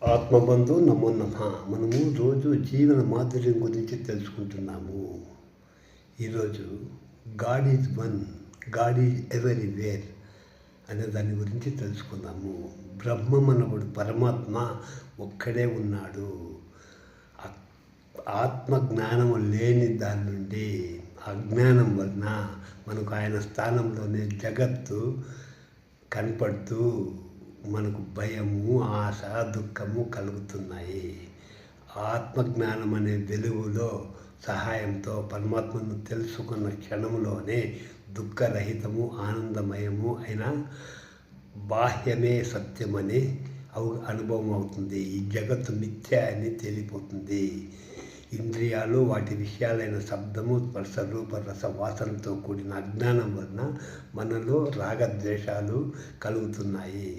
ఆత్మబంధు నమో నమః. మనము రోజు జీవన మాధుర్యం గురించి తెలుసుకుంటున్నాము. ఈరోజు God is one, God is everywhere అనే దాని గురించి తెలుసుకుందాము. బ్రహ్మమనవుడు పరమాత్మ ఒక్కడే ఉన్నాడు. ఆత్మ జ్ఞానము లేని దాని నుండి అజ్ఞానం వలన మనకు ఆయన స్థానంలోనే జగత్తు కనపడుతూ మనకు భయము, ఆశ, దుఃఖము కలుగుతున్నాయి. ఆత్మజ్ఞానం అనే వెలుగులో సహాయంతో పరమాత్మను తెలుసుకున్న క్షణంలోనే దుఃఖరహితము, ఆనందమయము అయిన బాహ్యమే సత్యమని అనుభవం అవుతుంది. ఈ జగత్తు మిథ్య అని తేలిపోతుంది. ఇంద్రియాలు వాటి విషయాలైన శబ్దము, స్పర్శ, రూప, రస, వాసనతో కూడిన అజ్ఞానం వలన మనలో రాగద్వేషాలు కలుగుతున్నాయి.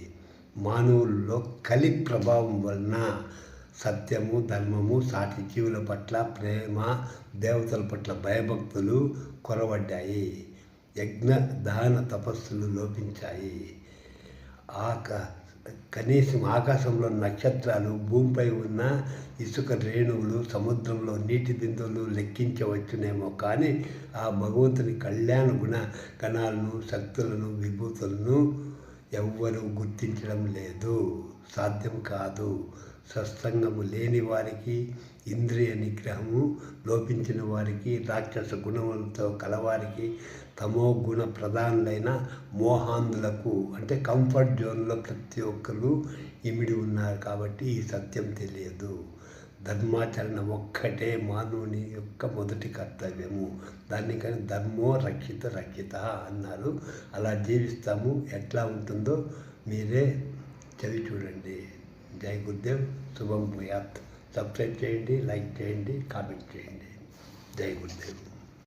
మానవుల్లో కలి ప్రభావం వలన సత్యము, ధర్మము, సాటి జీవుల పట్ల ప్రేమ, దేవతల పట్ల భయభక్తులు కొరవడ్డాయి. యజ్ఞ దాన తపస్సులు లోపించాయి. కనీసం ఆకాశంలో నక్షత్రాలు, భూమిపై ఉన్న ఇసుక రేణువులు, సముద్రంలో నీటి బిందువులు లెక్కించవచ్చునేమో కానీ ఆ భగవంతుని కళ్యాణ గుణ గణాలను, శక్తులను, విభూతులను ఎవ్వరూ గుర్తించడం లేదు. సాధ్యం కాదు. సత్సంగము లేని వారికి, ఇంద్రియ నిగ్రహము లోపించిన వారికి, రాక్షస గుణములతో కలవారికి, తమో గుణ ప్రధానులైన మోహాంధులకు అంటే కంఫర్ట్ జోన్లో ప్రతి ఒక్కరు ఇమిడి ఉన్నారు. కాబట్టి ఈ సత్యం తెలియదు. ధర్మాచరణ ఒక్కటే మానవుని యొక్క మొదటి కర్తవ్యము. దాన్ని కానీ ధర్మో రక్షిత అన్నారు. అలా జీవిస్తాము. ఎట్లా ఉంటుందో మీరే చదివి చూడండి. జై గురుదేవ్. శుభం భూయాత్. సబ్స్క్రైబ్ చేయండి, లైక్ చేయండి, కామెంట్ చేయండి. జై గురుదేవ్.